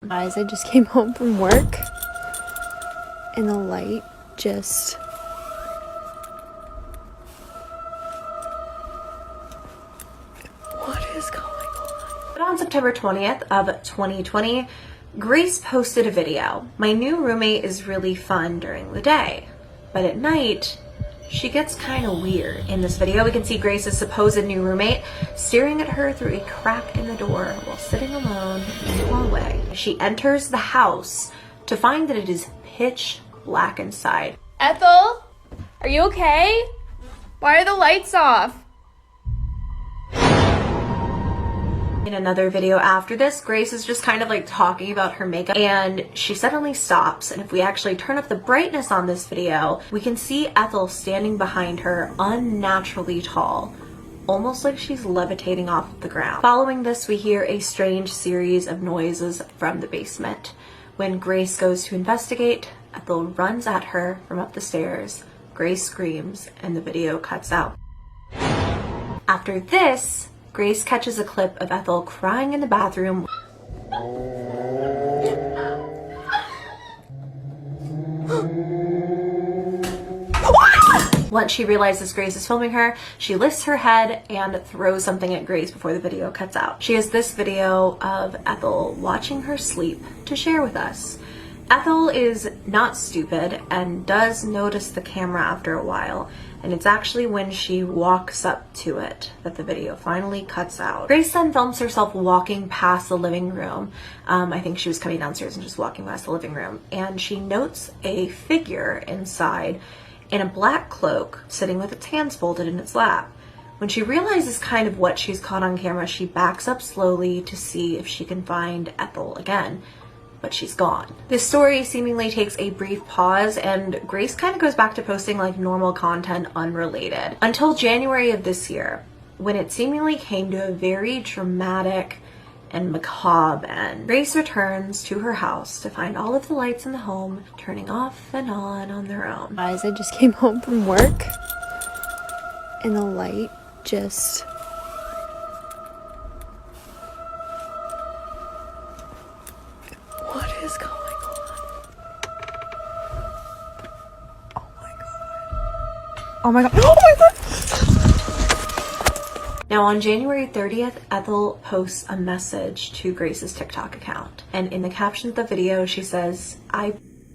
Guys, I just came home from work and the light just what is going on? But on September 20th of 2020, Grace posted a video. My new roommate is really fun during the day, but at night, she gets kind of weird. In this video, we can see Grace's supposed new roommate staring at her through a crack in the door while sitting alone in the hallway. She enters the house to find that it is pitch black inside. Ethel, are you okay? Why are the lights off? In another video after this, Grace is just kind of like talking about her makeup and she suddenly stops, and if we actually turn up the brightness on this video, we can see Ethel standing behind her unnaturally tall, almost like she's levitating off the ground. Following this, we hear a strange series of noises from the basement. When Grace goes to investigate, Ethel runs at her from up the stairs. Grace screams and the video cuts out. After this, Grace catches a clip of Ethel crying in the bathroom. Once she realizes Grace is filming her, she lifts her head and throws something at Grace before the video cuts out. She has this video of Ethel watching her sleep to share with us. Ethel is not stupid and does notice the camera after a while, and it's actually when she walks up to it that the video finally cuts out. Grace then films herself walking past the living room. I think she was coming downstairs and just walking past the living room, and she notes a figure inside in a black cloak sitting with its hands folded in its lap. When she realizes kind of what she's caught on camera, she backs up slowly to see if she can find Ethel again. But she's gone. This story seemingly takes a brief pause and Grace kind of goes back to posting like normal content unrelated until January of this year, when it seemingly came to a very dramatic and macabre end. Grace returns to her house to find all of the lights in the home turning off and on their own. Guys, I just came home from work and the light just what is going on? Oh my god. Oh my god. Oh my god. Now on January 30th, Ethel posts a message to Grace's TikTok account. And in the caption of the video, she says, "I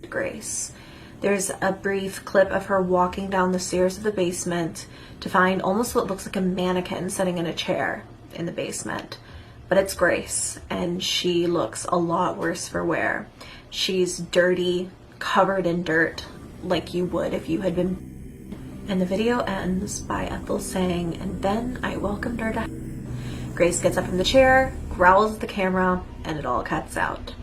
Grace." There's a brief clip of her walking down the stairs of the basement to find almost what looks like a mannequin sitting in a chair in the basement. But it's Grace, and she looks a lot worse for wear. She's dirty, covered in dirt, like you would if you had been. And the video ends by Ethel saying, "And then I welcomed her to." Grace gets up from the chair, growls at the camera, and it all cuts out.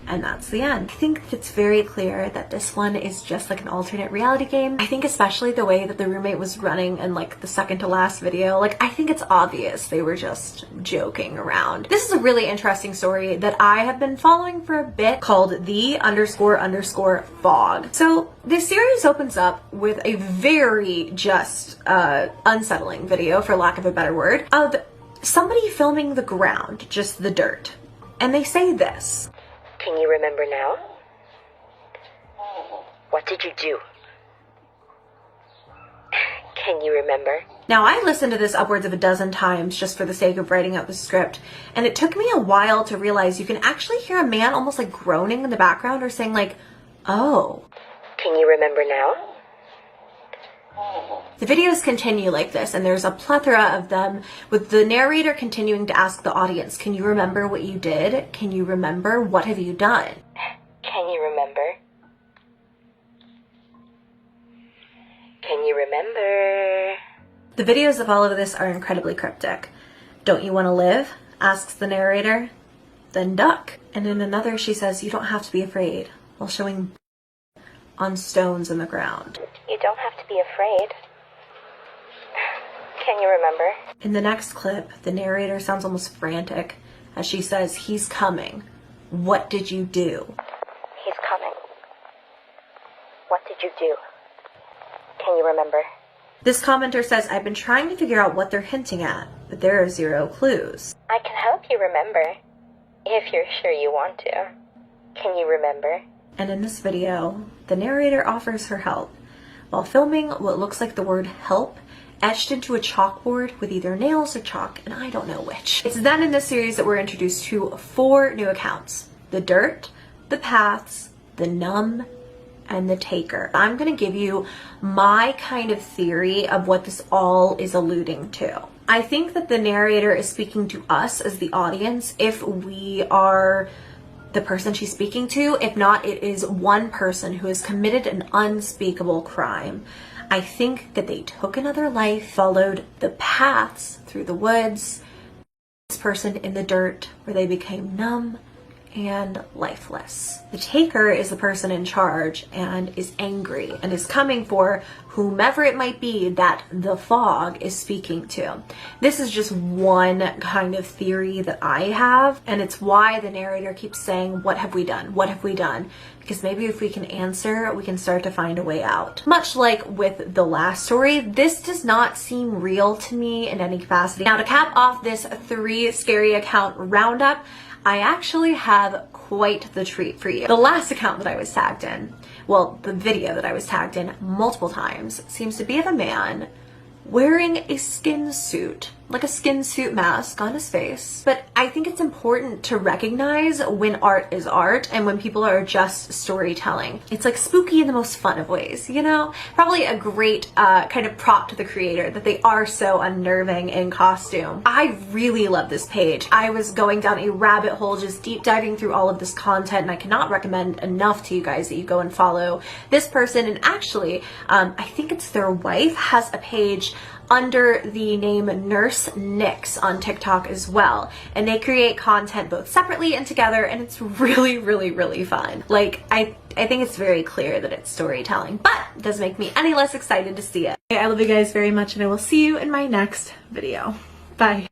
And that's the end. I think it's very clear that this one is just like an alternate reality game. I think especially the way that the roommate was running in like the second to last video, like I think it's obvious they were just joking around. This is a really interesting story that I have been following for a bit called the__fog. So this series opens up with a very just unsettling video, for lack of a better word, of somebody filming the ground, just the dirt. And they say this. "Can you remember now? What did you do? Can you remember?" Now, I listened to this upwards of a dozen times just for the sake of writing out the script, and it took me a while to realize you can actually hear a man almost like groaning in the background or saying like, "Oh." "Can you remember now?" The videos continue like this, and there's a plethora of them, with the narrator continuing to ask the audience, "Can you remember what you did? Can you remember? What have you done?" "Can you remember? Can you remember?" The videos of all of this are incredibly cryptic. "Don't you want to live?" asks the narrator. "Then duck." And in another, she says, "You don't have to be afraid," while showing on stones in the ground. "You don't have to be afraid. Can you remember?" In the next clip, the narrator sounds almost frantic as she says, "He's coming. What did you do?" "He's coming. What did you do? Can you remember?" This commenter says, "I've been trying to figure out what they're hinting at, but there are zero clues." "I can help you remember, if you're sure you want to." Can you remember? And in this video, the narrator offers her help while filming what looks like the word help etched into a chalkboard with either nails or chalk, and I don't know which. It's then in this series that we're introduced to 4 new accounts: the dirt, the paths, the numb, and the taker. I'm gonna give you my kind of theory of what this all is alluding to. I think that the narrator is speaking to us as the audience if we are the person she's speaking to. If not, it is one person who has committed an unspeakable crime. I think that they took another life, followed the paths through the woods, this person in the dirt where they became numb and lifeless. The taker is the person in charge and is angry and is coming for whomever it might be that the fog is speaking to. This is just one kind of theory that I have, and it's why the narrator keeps saying, what have we done? What have we done? Because maybe if we can answer, we can start to find a way out. Much like with the last story, this does not seem real to me in any capacity. Now, to cap off this 3 scary account roundup, I actually have quite the treat for you. The last account that I was tagged in, well, the video that I was tagged in multiple times, seems to be of a man wearing a skin suit, like a skin suit mask on his face. But I think it's important to recognize when art is art and when people are just storytelling. It's like spooky in the most fun of ways, you know? Probably a great kind of prop to the creator that they are so unnerving in costume. I really love this page. I was going down a rabbit hole just deep diving through all of this content, and I cannot recommend enough to you guys that you go and follow this person. And actually, I think it's their wife has a page under the name Nurse Nyx on TikTok as well, and they create content both separately and together, and it's really, really, really fun. Like, I think it's very clear that it's storytelling, but it doesn't make me any less excited to see it. I love you guys very much, and I will see you in my next video. Bye.